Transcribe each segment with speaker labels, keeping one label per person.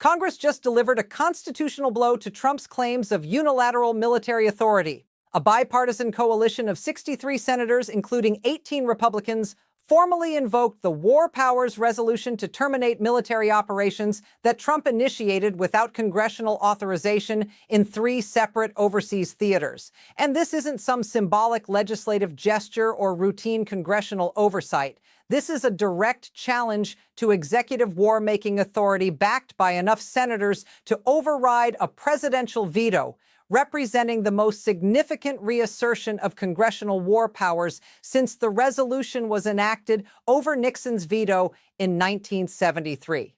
Speaker 1: Congress just delivered a constitutional blow to Trump's claims of unilateral military authority. A bipartisan coalition of 63 senators, including 18 Republicans, formally invoked the War Powers Resolution to terminate military operations that Trump initiated without congressional authorization in 3 separate overseas theaters. And this isn't some symbolic legislative gesture or routine congressional oversight. This is a direct challenge to executive war-making authority backed by enough senators to override a presidential veto, representing the most significant reassertion of congressional war powers since the resolution was enacted over Nixon's veto in 1973.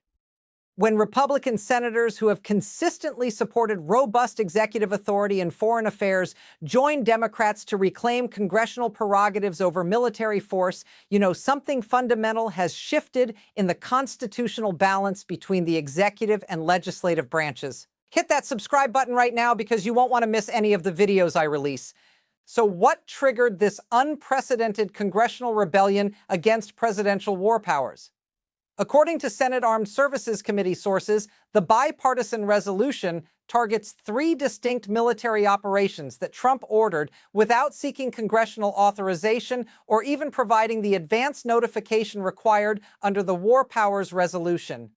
Speaker 1: When Republican senators who have consistently supported robust executive authority in foreign affairs join Democrats to reclaim congressional prerogatives over military force, something fundamental has shifted in the constitutional balance between the executive and legislative branches. Hit that subscribe button right now because you won't want to miss any of the videos I release. So what triggered this unprecedented congressional rebellion against presidential war powers? According to Senate Armed Services Committee sources, the bipartisan resolution targets 3 distinct military operations that Trump ordered without seeking congressional authorization or even providing the advance notification required under the War Powers Resolution.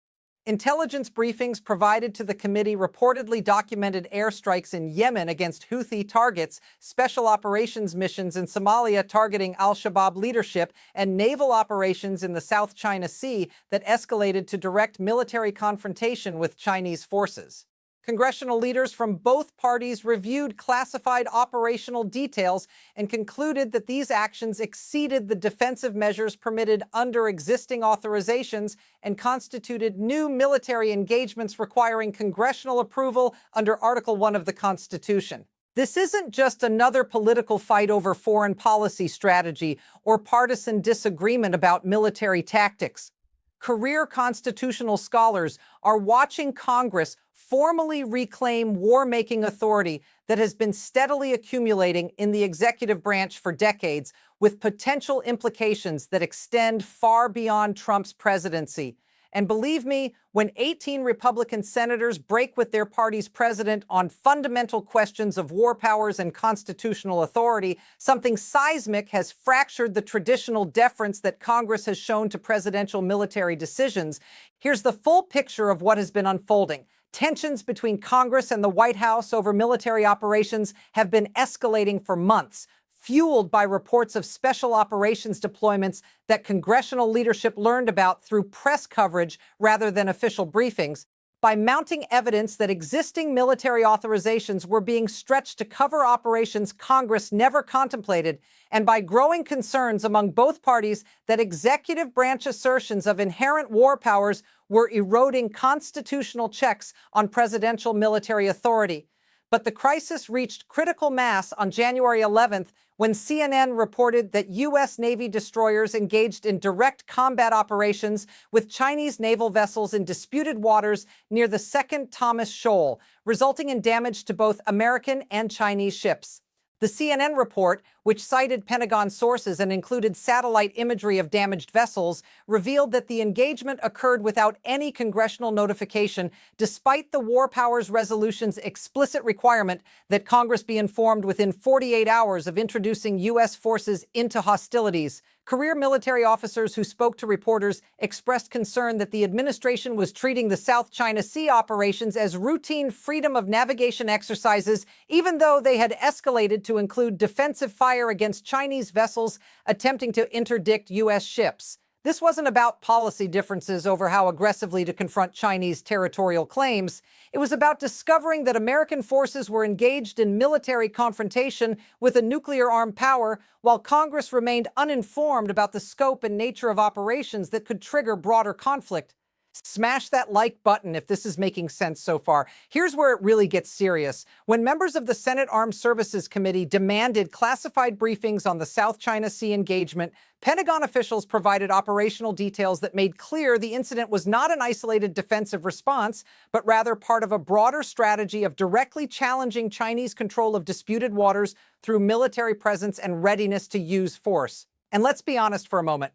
Speaker 1: Intelligence briefings provided to the committee reportedly documented airstrikes in Yemen against Houthi targets, special operations missions in Somalia targeting al-Shabaab leadership, and naval operations in the South China Sea that escalated to direct military confrontation with Chinese forces. Congressional leaders from both parties reviewed classified operational details and concluded that these actions exceeded the defensive measures permitted under existing authorizations and constituted new military engagements requiring congressional approval under Article 1 of the Constitution. This isn't just another political fight over foreign policy strategy or partisan disagreement about military tactics. Career constitutional scholars are watching Congress formally reclaim war-making authority that has been steadily accumulating in the executive branch for decades, with potential implications that extend far beyond Trump's presidency. And believe me, when 18 Republican senators break with their party's president on fundamental questions of war powers and constitutional authority, something seismic has fractured the traditional deference that Congress has shown to presidential military decisions. Here's the full picture of what has been unfolding. Tensions between Congress and the White House over military operations have been escalating for months, fueled by reports of special operations deployments that congressional leadership learned about through press coverage rather than official briefings. By mounting evidence that existing military authorizations were being stretched to cover operations Congress never contemplated, and by growing concerns among both parties that executive branch assertions of inherent war powers were eroding constitutional checks on presidential military authority. But the crisis reached critical mass on January 11th when CNN reported that U.S. Navy destroyers engaged in direct combat operations with Chinese naval vessels in disputed waters near the Second Thomas Shoal, resulting in damage to both American and Chinese ships. The CNN report, which cited Pentagon sources and included satellite imagery of damaged vessels, revealed that the engagement occurred without any congressional notification, despite the War Powers Resolution's explicit requirement that Congress be informed within 48 hours of introducing U.S. forces into hostilities. Career military officers who spoke to reporters expressed concern that the administration was treating the South China Sea operations as routine freedom of navigation exercises, even though they had escalated to include defensive fire against Chinese vessels attempting to interdict U.S. ships. This wasn't about policy differences over how aggressively to confront Chinese territorial claims. It was about discovering that American forces were engaged in military confrontation with a nuclear-armed power, while Congress remained uninformed about the scope and nature of operations that could trigger broader conflict. Smash that like button if this is making sense so far. Here's where it really gets serious. When members of the Senate Armed Services Committee demanded classified briefings on the South China Sea engagement, Pentagon officials provided operational details that made clear the incident was not an isolated defensive response, but rather part of a broader strategy of directly challenging Chinese control of disputed waters through military presence and readiness to use force. And let's be honest for a moment.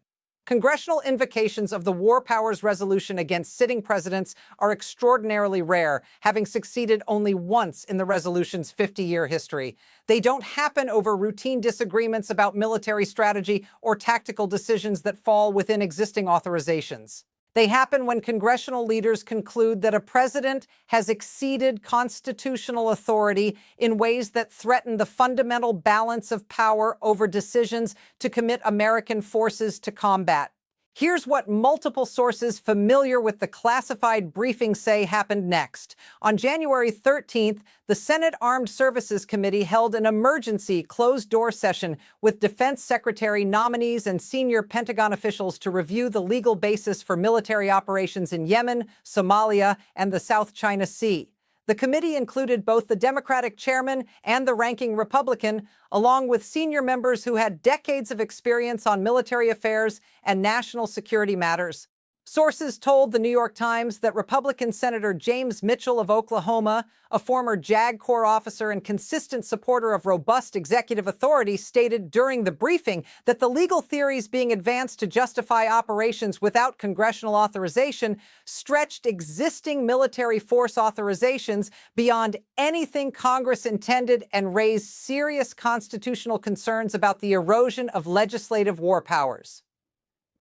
Speaker 1: Congressional invocations of the War Powers Resolution against sitting presidents are extraordinarily rare, having succeeded only once in the resolution's 50-year history. They don't happen over routine disagreements about military strategy or tactical decisions that fall within existing authorizations. They happen when congressional leaders conclude that a president has exceeded constitutional authority in ways that threaten the fundamental balance of power over decisions to commit American forces to combat. Here's what multiple sources familiar with the classified briefing say happened next. On January 13th, the Senate Armed Services Committee held an emergency closed-door session with Defense Secretary nominees and senior Pentagon officials to review the legal basis for military operations in Yemen, Somalia, and the South China Sea. The committee included both the Democratic chairman and the ranking Republican, along with senior members who had decades of experience on military affairs and national security matters. Sources told the New York Times that Republican Senator James Mitchell of Oklahoma, a former JAG Corps officer and consistent supporter of robust executive authority, stated during the briefing that the legal theories being advanced to justify operations without congressional authorization stretched existing military force authorizations beyond anything Congress intended and raised serious constitutional concerns about the erosion of legislative war powers.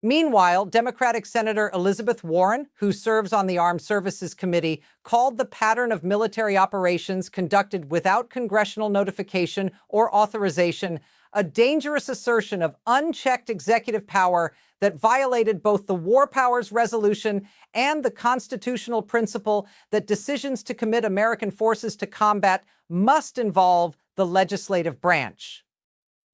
Speaker 1: Meanwhile, Democratic Senator Elizabeth Warren, who serves on the Armed Services Committee, called the pattern of military operations conducted without congressional notification or authorization a dangerous assertion of unchecked executive power that violated both the War Powers Resolution and the constitutional principle that decisions to commit American forces to combat must involve the legislative branch.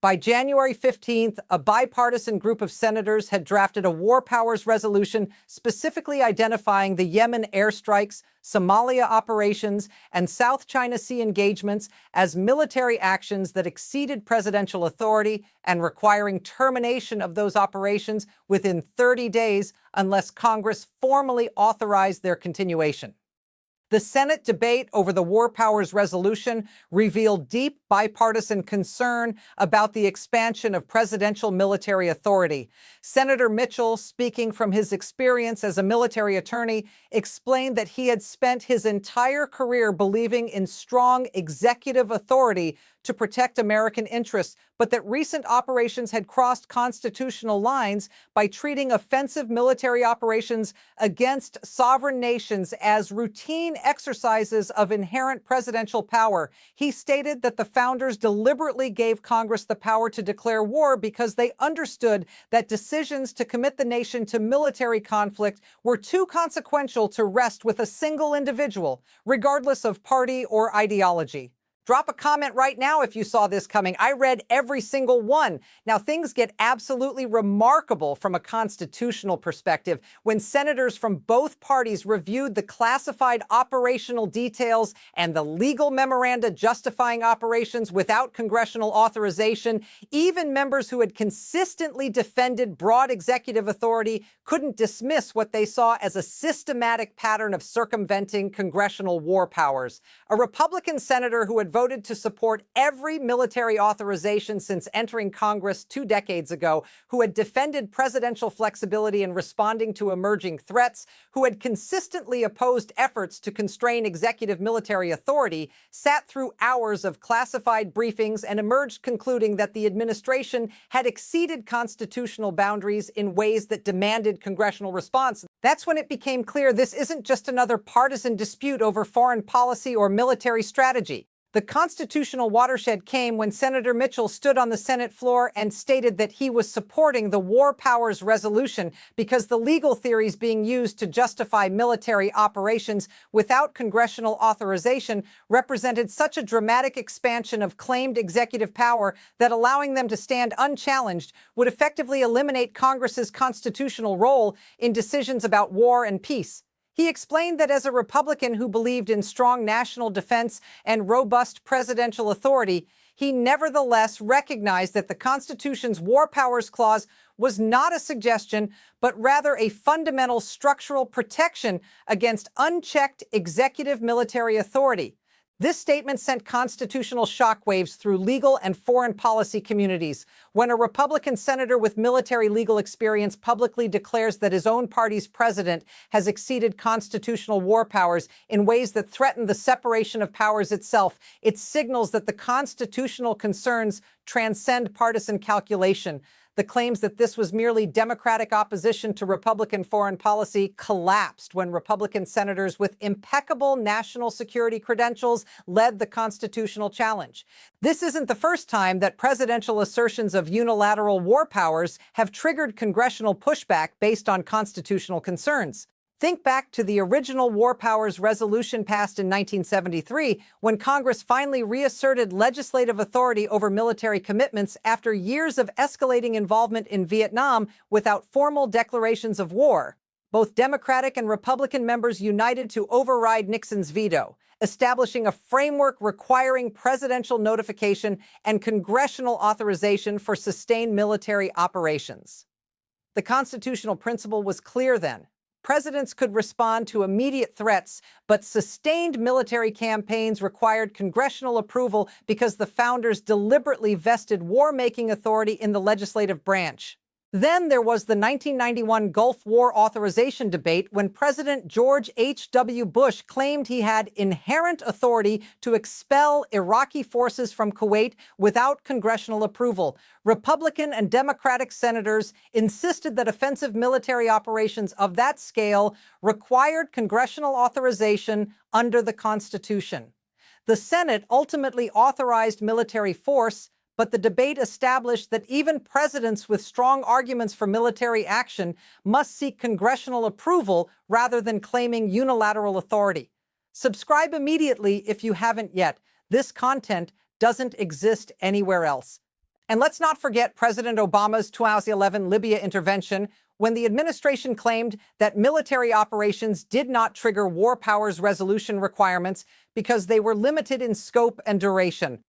Speaker 1: By January 15th, a bipartisan group of senators had drafted a War Powers Resolution specifically identifying the Yemen airstrikes, Somalia operations, and South China Sea engagements as military actions that exceeded presidential authority and requiring termination of those operations within 30 days unless Congress formally authorized their continuation. The Senate debate over the War Powers Resolution revealed deep bipartisan concern about the expansion of presidential military authority. Senator Mitchell, speaking from his experience as a military attorney, explained that he had spent his entire career believing in strong executive authority to protect American interests, but that recent operations had crossed constitutional lines by treating offensive military operations against sovereign nations as routine exercises of inherent presidential power. He stated that the founders deliberately gave Congress the power to declare war because they understood that decisions to commit the nation to military conflict were too consequential to rest with a single individual, regardless of party or ideology. Drop a comment right now if you saw this coming. I read every single one. Now, things get absolutely remarkable from a constitutional perspective when senators from both parties reviewed the classified operational details and the legal memoranda justifying operations without congressional authorization. Even members who had consistently defended broad executive authority couldn't dismiss what they saw as a systematic pattern of circumventing congressional war powers. A Republican senator who had voted to support every military authorization since entering Congress 2 decades ago, who had defended presidential flexibility in responding to emerging threats, who had consistently opposed efforts to constrain executive military authority, sat through hours of classified briefings and emerged concluding that the administration had exceeded constitutional boundaries in ways that demanded congressional response. That's when it became clear this isn't just another partisan dispute over foreign policy or military strategy. The constitutional watershed came when Senator Mitchell stood on the Senate floor and stated that he was supporting the War Powers Resolution because the legal theories being used to justify military operations without congressional authorization represented such a dramatic expansion of claimed executive power that allowing them to stand unchallenged would effectively eliminate Congress's constitutional role in decisions about war and peace. He explained that as a Republican who believed in strong national defense and robust presidential authority, he nevertheless recognized that the Constitution's War Powers Clause was not a suggestion, but rather a fundamental structural protection against unchecked executive military authority. This statement sent constitutional shockwaves through legal and foreign policy communities. When a Republican senator with military legal experience publicly declares that his own party's president has exceeded constitutional war powers in ways that threaten the separation of powers itself, it signals that the constitutional concerns transcend partisan calculation. The claims that this was merely Democratic opposition to Republican foreign policy collapsed when Republican senators with impeccable national security credentials led the constitutional challenge. This isn't the first time that presidential assertions of unilateral war powers have triggered congressional pushback based on constitutional concerns. Think back to the original War Powers Resolution passed in 1973, when Congress finally reasserted legislative authority over military commitments after years of escalating involvement in Vietnam without formal declarations of war. Both Democratic and Republican members united to override Nixon's veto, establishing a framework requiring presidential notification and congressional authorization for sustained military operations. The constitutional principle was clear then. Presidents could respond to immediate threats, but sustained military campaigns required congressional approval because the founders deliberately vested war-making authority in the legislative branch. Then there was the 1991 Gulf War authorization debate when President George H.W. Bush claimed he had inherent authority to expel Iraqi forces from Kuwait without congressional approval. Republican and Democratic senators insisted that offensive military operations of that scale required congressional authorization under the Constitution. The Senate ultimately authorized military force, but the debate established that even presidents with strong arguments for military action must seek congressional approval rather than claiming unilateral authority. Subscribe immediately if you haven't yet. This content doesn't exist anywhere else. And let's not forget President Obama's 2011 Libya intervention, when the administration claimed that military operations did not trigger war powers resolution requirements because they were limited in scope and duration.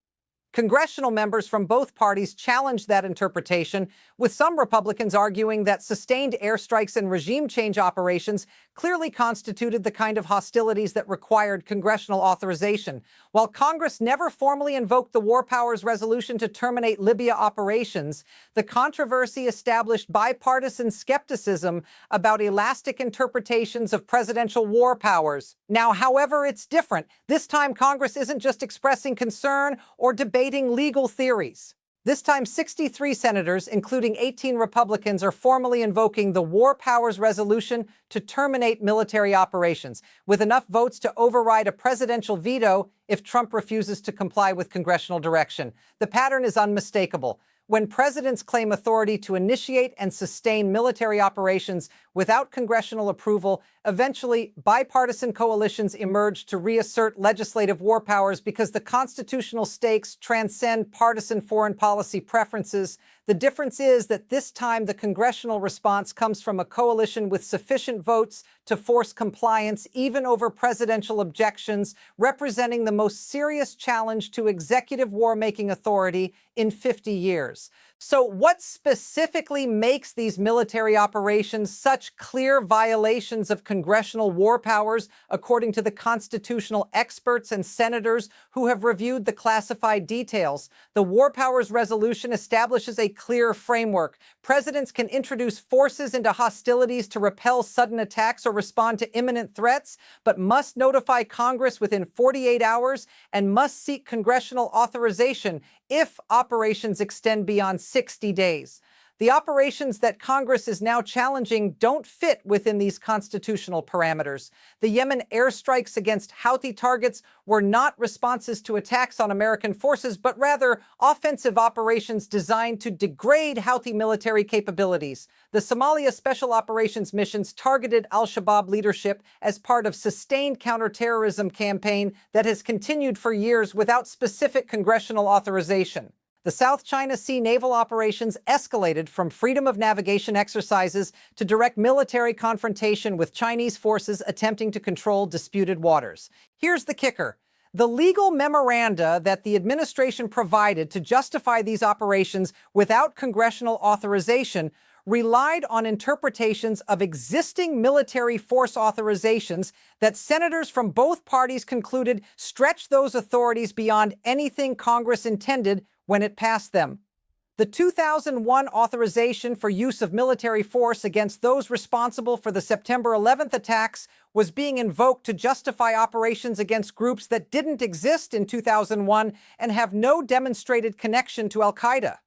Speaker 1: Congressional members from both parties challenged that interpretation, with some Republicans arguing that sustained airstrikes and regime change operations clearly constituted the kind of hostilities that required congressional authorization. While Congress never formally invoked the War Powers Resolution to terminate Libya operations, the controversy established bipartisan skepticism about elastic interpretations of presidential war powers. Now, however, it's different. This time, Congress isn't just expressing concern or debating legal theories. This time, 63 senators, including 18 Republicans, are formally invoking the War Powers Resolution to terminate military operations, with enough votes to override a presidential veto if Trump refuses to comply with congressional direction. The pattern is unmistakable. When presidents claim authority to initiate and sustain military operations without congressional approval, eventually bipartisan coalitions emerge to reassert legislative war powers because the constitutional stakes transcend partisan foreign policy preferences. The difference is that this time the congressional response comes from a coalition with sufficient votes to force compliance even over presidential objections, representing the most serious challenge to executive war-making authority in 50 years. So what specifically makes these military operations such clear violations of congressional war powers, according to the constitutional experts and senators who have reviewed the classified details? The War Powers Resolution establishes a clear framework. Presidents can introduce forces into hostilities to repel sudden attacks or respond to imminent threats, but must notify Congress within 48 hours and must seek congressional authorization if operations extend beyond 60 days. The operations that Congress is now challenging don't fit within these constitutional parameters. The Yemen airstrikes against Houthi targets were not responses to attacks on American forces, but rather offensive operations designed to degrade Houthi military capabilities. The Somalia Special Operations missions targeted al-Shabaab leadership as part of sustained counterterrorism campaign that has continued for years without specific congressional authorization. The South China Sea naval operations escalated from freedom of navigation exercises to direct military confrontation with Chinese forces attempting to control disputed waters. Here's the kicker. The legal memoranda that the administration provided to justify these operations without congressional authorization relied on interpretations of existing military force authorizations that senators from both parties concluded stretched those authorities beyond anything Congress intended when it passed them. The 2001 authorization for use of military force against those responsible for the September 11th attacks was being invoked to justify operations against groups that didn't exist in 2001 and have no demonstrated connection to al-Qaeda.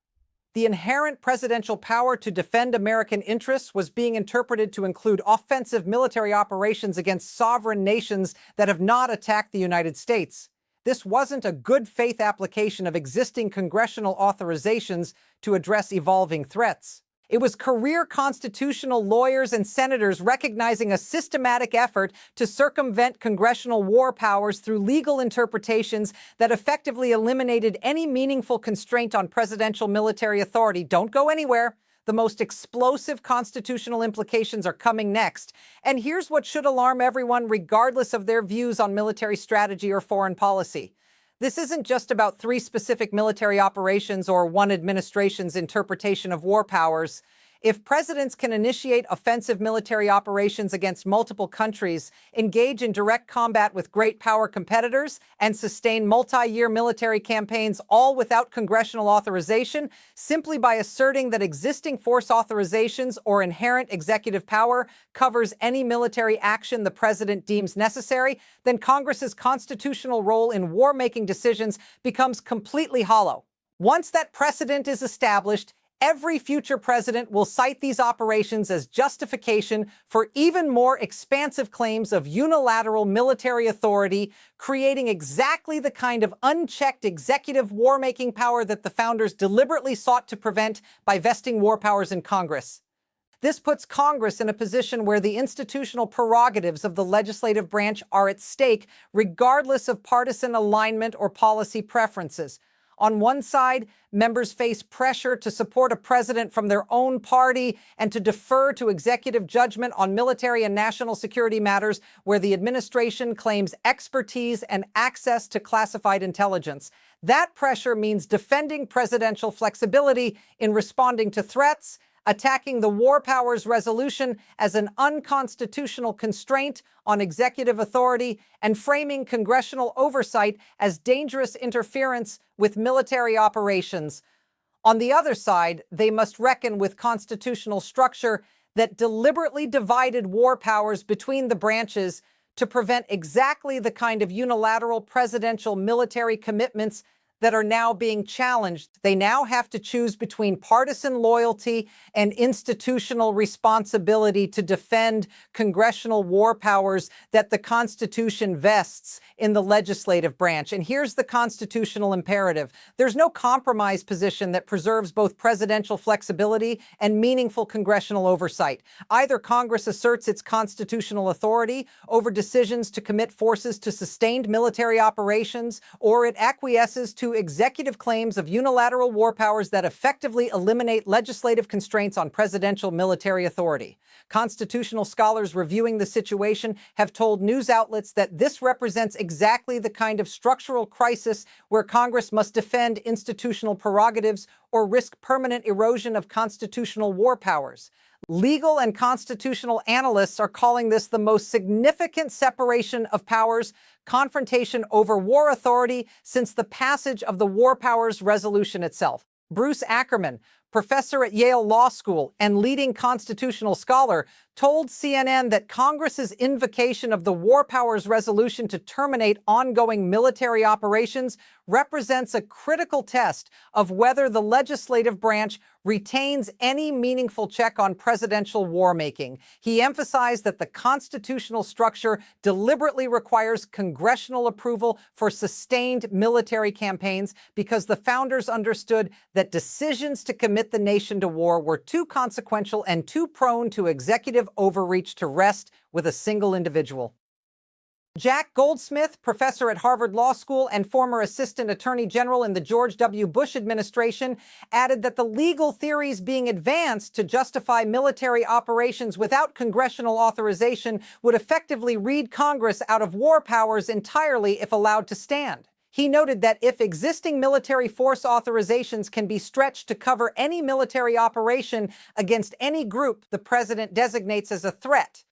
Speaker 1: The inherent presidential power to defend American interests was being interpreted to include offensive military operations against sovereign nations that have not attacked the United States. This wasn't a good faith application of existing congressional authorizations to address evolving threats. It was career constitutional lawyers and senators recognizing a systematic effort to circumvent congressional war powers through legal interpretations that effectively eliminated any meaningful constraint on presidential military authority. Don't go anywhere. The most explosive constitutional implications are coming next. And here's what should alarm everyone, regardless of their views on military strategy or foreign policy. This isn't just about three specific military operations or one administration's interpretation of war powers. If presidents can initiate offensive military operations against multiple countries, engage in direct combat with great power competitors, and sustain multi-year military campaigns all without congressional authorization, simply by asserting that existing force authorizations or inherent executive power covers any military action the president deems necessary, then Congress's constitutional role in war-making decisions becomes completely hollow. Once that precedent is established, every future president will cite these operations as justification for even more expansive claims of unilateral military authority, creating exactly the kind of unchecked executive war-making power that the founders deliberately sought to prevent by vesting war powers in Congress. This puts Congress in a position where the institutional prerogatives of the legislative branch are at stake, regardless of partisan alignment or policy preferences. On one side, members face pressure to support a president from their own party and to defer to executive judgment on military and national security matters where the administration claims expertise and access to classified intelligence. That pressure means defending presidential flexibility in responding to threats, attacking the war powers resolution as an unconstitutional constraint on executive authority, and framing congressional oversight as dangerous interference with military operations. On the other side, they must reckon with constitutional structure that deliberately divided war powers between the branches to prevent exactly the kind of unilateral presidential military commitments that are now being challenged. They now have to choose between partisan loyalty and institutional responsibility to defend congressional war powers that the Constitution vests in the legislative branch. And here's the constitutional imperative. There's no compromise position that preserves both presidential flexibility and meaningful congressional oversight. Either Congress asserts its constitutional authority over decisions to commit forces to sustained military operations, or it acquiesces to executive claims of unilateral war powers that effectively eliminate legislative constraints on presidential military authority. Constitutional scholars reviewing the situation have told news outlets that this represents exactly the kind of structural crisis where Congress must defend institutional prerogatives or risk permanent erosion of constitutional war powers. Legal and constitutional analysts are calling this the most significant separation of powers confrontation over war authority since the passage of the War Powers Resolution itself. Bruce Ackerman, professor at Yale Law School and leading constitutional scholar, told CNN that Congress's invocation of the War Powers Resolution to terminate ongoing military operations represents a critical test of whether the legislative branch retains any meaningful check on presidential war-making. He emphasized that the constitutional structure deliberately requires congressional approval for sustained military campaigns because the founders understood that decisions to commit the nation to war were too consequential and too prone to executive overreach to rest with a single individual. Jack Goldsmith, professor at Harvard Law School and former assistant attorney general in the George W. Bush administration, added that the legal theories being advanced to justify military operations without congressional authorization would effectively read Congress out of war powers entirely if allowed to stand. He noted that if existing military force authorizations can be stretched to cover any military operation against any group the president designates as a threat,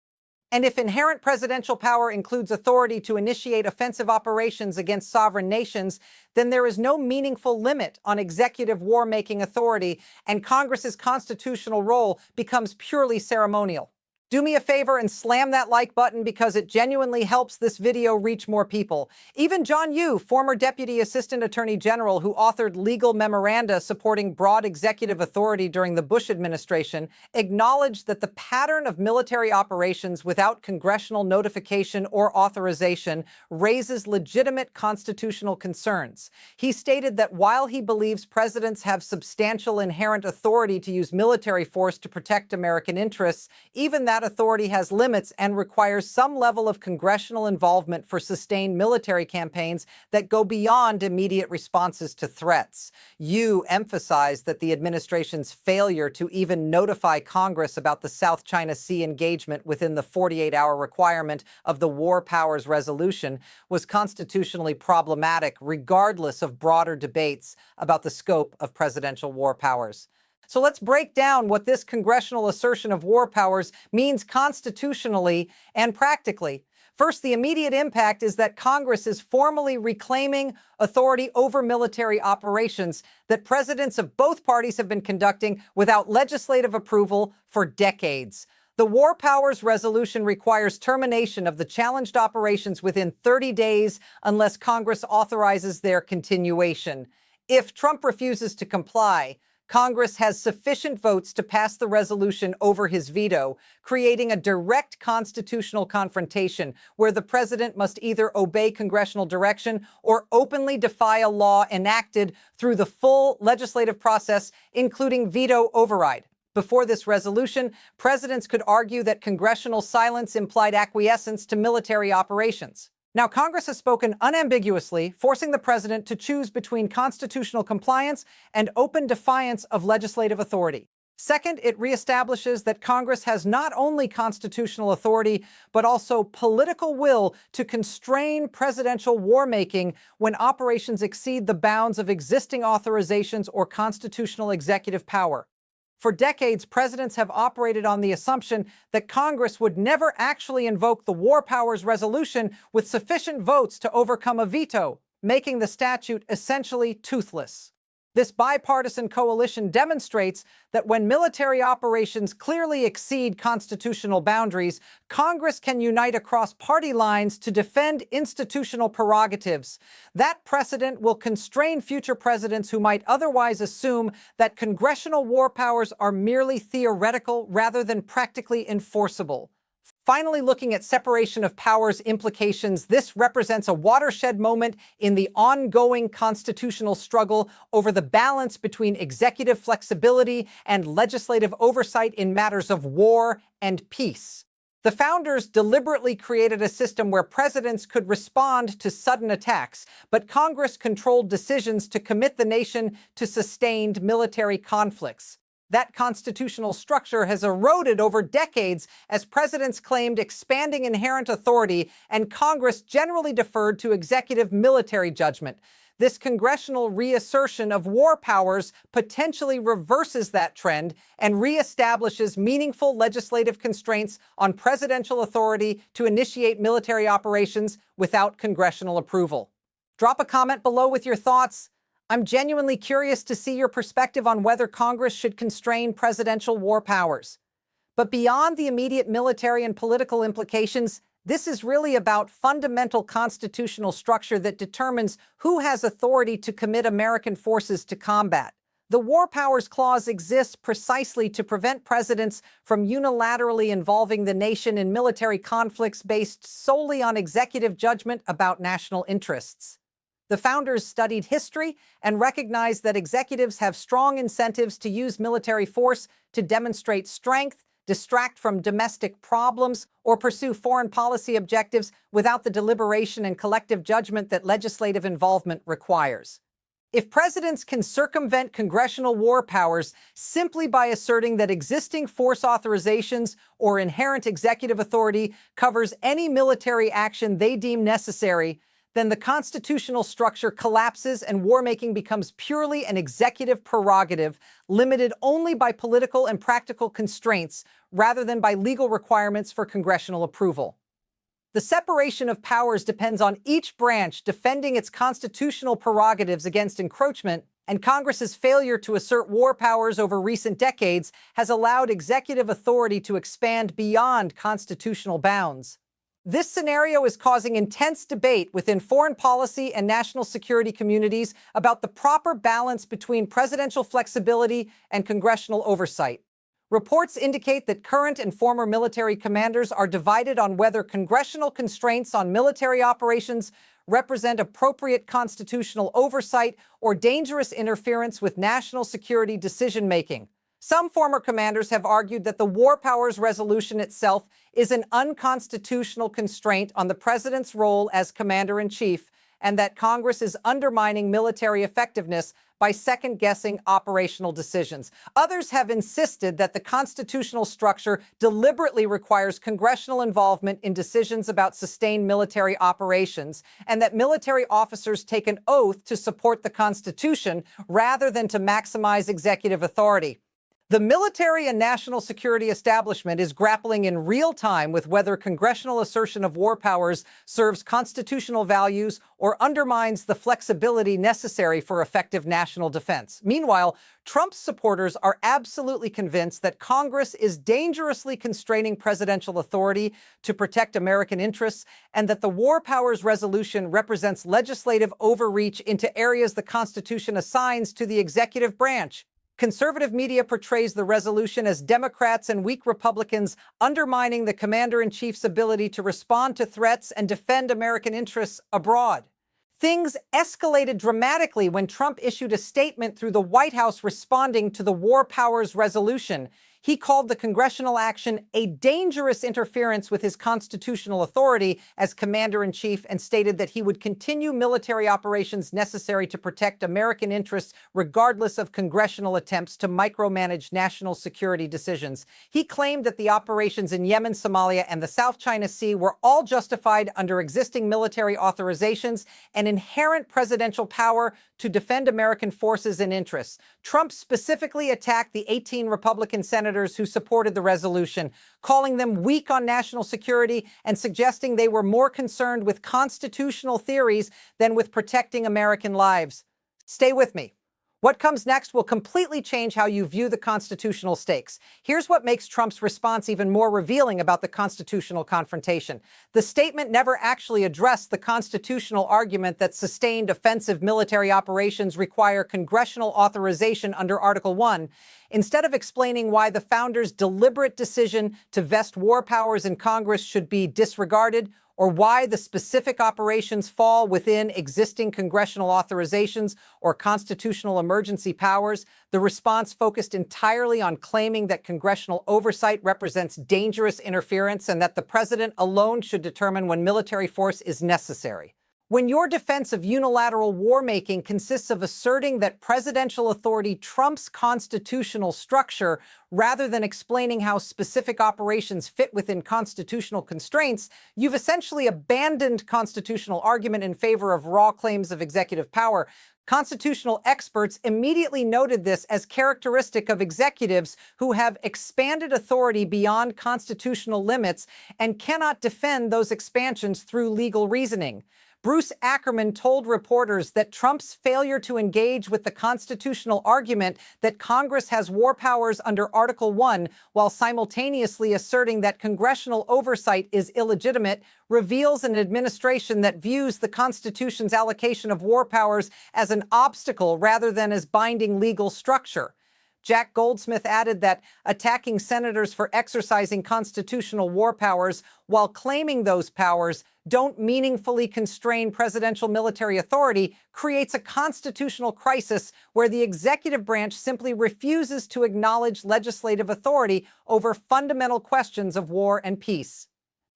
Speaker 1: and if inherent presidential power includes authority to initiate offensive operations against sovereign nations, then there is no meaningful limit on executive war-making authority, and Congress's constitutional role becomes purely ceremonial. Do me a favor and slam that like button because it genuinely helps this video reach more people. Even John Yoo, former Deputy Assistant Attorney General who authored legal memoranda supporting broad executive authority during the Bush administration, acknowledged that the pattern of military operations without congressional notification or authorization raises legitimate constitutional concerns. He stated that while he believes presidents have substantial inherent authority to use military force to protect American interests, even that authority has limits and requires some level of congressional involvement for sustained military campaigns that go beyond immediate responses to threats. Yoo emphasized that the administration's failure to even notify Congress about the South China Sea engagement within the 48-hour requirement of the War Powers Resolution was constitutionally problematic, regardless of broader debates about the scope of presidential war powers. So let's break down what this congressional assertion of war powers means constitutionally and practically. First, the immediate impact is that Congress is formally reclaiming authority over military operations that presidents of both parties have been conducting without legislative approval for decades. The War Powers Resolution requires termination of the challenged operations within 30 days unless Congress authorizes their continuation. If Trump refuses to comply, Congress has sufficient votes to pass the resolution over his veto, creating a direct constitutional confrontation where the president must either obey congressional direction or openly defy a law enacted through the full legislative process, including veto override. Before this resolution, presidents could argue that congressional silence implied acquiescence to military operations. Now, Congress has spoken unambiguously, forcing the president to choose between constitutional compliance and open defiance of legislative authority. Second, it reestablishes that Congress has not only constitutional authority, but also political will to constrain presidential war-making when operations exceed the bounds of existing authorizations or constitutional executive power. For decades, presidents have operated on the assumption that Congress would never actually invoke the War Powers Resolution with sufficient votes to overcome a veto, making the statute essentially toothless. This bipartisan coalition demonstrates that when military operations clearly exceed constitutional boundaries, Congress can unite across party lines to defend institutional prerogatives. That precedent will constrain future presidents who might otherwise assume that congressional war powers are merely theoretical rather than practically enforceable. Finally, looking at separation of powers implications, this represents a watershed moment in the ongoing constitutional struggle over the balance between executive flexibility and legislative oversight in matters of war and peace. The founders deliberately created a system where presidents could respond to sudden attacks, but Congress controlled decisions to commit the nation to sustained military conflicts. That constitutional structure has eroded over decades as presidents claimed expanding inherent authority and Congress generally deferred to executive military judgment. This congressional reassertion of war powers potentially reverses that trend and reestablishes meaningful legislative constraints on presidential authority to initiate military operations without congressional approval. Drop a comment below with your thoughts. I'm genuinely curious to see your perspective on whether Congress should constrain presidential war powers. But beyond the immediate military and political implications, this is really about fundamental constitutional structure that determines who has authority to commit American forces to combat. The War Powers Clause exists precisely to prevent presidents from unilaterally involving the nation in military conflicts based solely on executive judgment about national interests. The founders studied history and recognized that executives have strong incentives to use military force to demonstrate strength, distract from domestic problems, or pursue foreign policy objectives without the deliberation and collective judgment that legislative involvement requires. If presidents can circumvent congressional war powers simply by asserting that existing force authorizations or inherent executive authority covers any military action they deem necessary, then the constitutional structure collapses and war-making becomes purely an executive prerogative, limited only by political and practical constraints rather than by legal requirements for congressional approval. The separation of powers depends on each branch defending its constitutional prerogatives against encroachment, and Congress's failure to assert war powers over recent decades has allowed executive authority to expand beyond constitutional bounds. This scenario is causing intense debate within foreign policy and national security communities about the proper balance between presidential flexibility and congressional oversight. Reports indicate that current and former military commanders are divided on whether congressional constraints on military operations represent appropriate constitutional oversight or dangerous interference with national security decision-making. Some former commanders have argued that the War Powers Resolution itself is an unconstitutional constraint on the president's role as commander-in-chief, and that Congress is undermining military effectiveness by second-guessing operational decisions. Others have insisted that the constitutional structure deliberately requires congressional involvement in decisions about sustained military operations, and that military officers take an oath to support the Constitution rather than to maximize executive authority. The military and national security establishment is grappling in real time with whether congressional assertion of war powers serves constitutional values or undermines the flexibility necessary for effective national defense. Meanwhile, Trump's supporters are absolutely convinced that Congress is dangerously constraining presidential authority to protect American interests, and that the War Powers Resolution represents legislative overreach into areas the Constitution assigns to the executive branch. Conservative media portrays the resolution as Democrats and weak Republicans undermining the commander-in-chief's ability to respond to threats and defend American interests abroad. Things escalated dramatically when Trump issued a statement through the White House responding to the War Powers Resolution. He called the congressional action a dangerous interference with his constitutional authority as commander-in-chief and stated that he would continue military operations necessary to protect American interests regardless of congressional attempts to micromanage national security decisions. He claimed that the operations in Yemen, Somalia, and the South China Sea were all justified under existing military authorizations and inherent presidential power to defend American forces and interests. Trump specifically attacked the 18 Republican senators who supported the resolution, calling them weak on national security and suggesting they were more concerned with constitutional theories than with protecting American lives. Stay with me. What comes next will completely change how you view the constitutional stakes. Here's what makes Trump's response even more revealing about the constitutional confrontation. The statement never actually addressed the constitutional argument that sustained offensive military operations require congressional authorization under Article 1. Instead of explaining why the founders' deliberate decision to vest war powers in Congress should be disregarded, or why the specific operations fall within existing congressional authorizations or constitutional emergency powers, the response focused entirely on claiming that congressional oversight represents dangerous interference and that the president alone should determine when military force is necessary. When your defense of unilateral war-making consists of asserting that presidential authority trumps constitutional structure rather than explaining how specific operations fit within constitutional constraints, you've essentially abandoned constitutional argument in favor of raw claims of executive power. Constitutional experts immediately noted this as characteristic of executives who have expanded authority beyond constitutional limits and cannot defend those expansions through legal reasoning. Bruce Ackerman told reporters that Trump's failure to engage with the constitutional argument that Congress has war powers under Article 1 while simultaneously asserting that congressional oversight is illegitimate reveals an administration that views the Constitution's allocation of war powers as an obstacle rather than as binding legal structure. Jack Goldsmith added that attacking senators for exercising constitutional war powers while claiming those powers don't meaningfully constrain presidential military authority creates a constitutional crisis where the executive branch simply refuses to acknowledge legislative authority over fundamental questions of war and peace.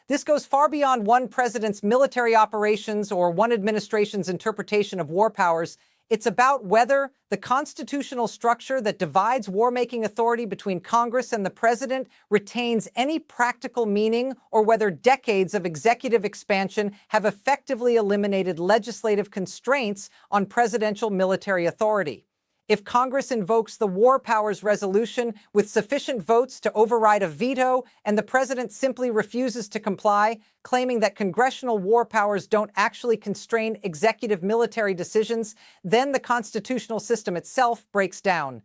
Speaker 1: This goes far beyond one president's military operations or one administration's interpretation of war powers. It's about whether the constitutional structure that divides war-making authority between Congress and the president retains any practical meaning, or whether decades of executive expansion have effectively eliminated legislative constraints on presidential military authority. If Congress invokes the War Powers Resolution with sufficient votes to override a veto, and the president simply refuses to comply, claiming that congressional war powers don't actually constrain executive military decisions, then the constitutional system itself breaks down.